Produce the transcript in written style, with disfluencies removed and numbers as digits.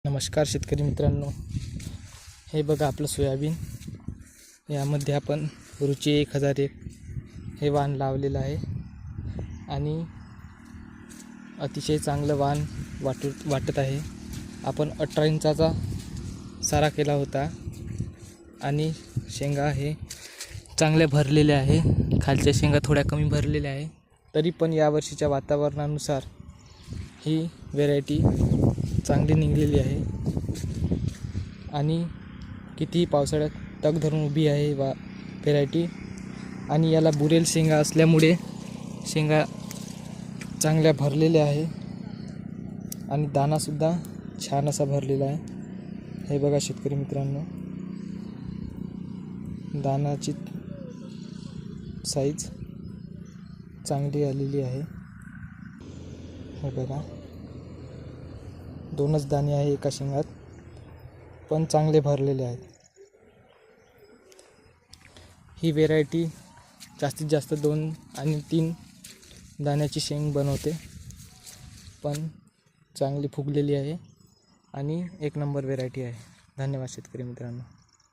नमस्कार शेतकरी मित्रांनो, हे बघा आपलं सोयाबीन. यामध्ये आपण रुची 1001 हे वाण लावलेलं आहे आणि अतिशय चांगलं वाण वाटत आहे. आपण 18 इंचाचा सारा केला होता आणि शेंगा हे चांगल्या भरलेल्या आहे. खालच्या शेंगा थोड्या कमी भरलेल्या आहे, तरी पण यावर्षीच्या वातावरणानुसार ही व्हेरायटी चांगली निघलेली आहे आणि कितीही पावसाळ्यात तग धरून उभी आहे व्हेरायटी. आणि याला बुरेल शेंगा असल्यामुळे शेंगा चांगल्या भरलेल्या आहे आणि दाणासुद्धा छान असा भरलेला आहे. हे बघा शेतकरी मित्रांनो, दाणाची साईज चांगली आलेली आहे. हे बघा, 2च दाणे आहे एका शेंगात, पण चांगले भरलेले आहेत. ही व्हेरायटी जास्तीत जास्त 2 आणि 3 दाण्याची शेंग बनवते, पण चांगली फुगलेली आहे आणि 1 नंबर व्हेरायटी आहे. धन्यवाद शेतकरी मित्रांनो.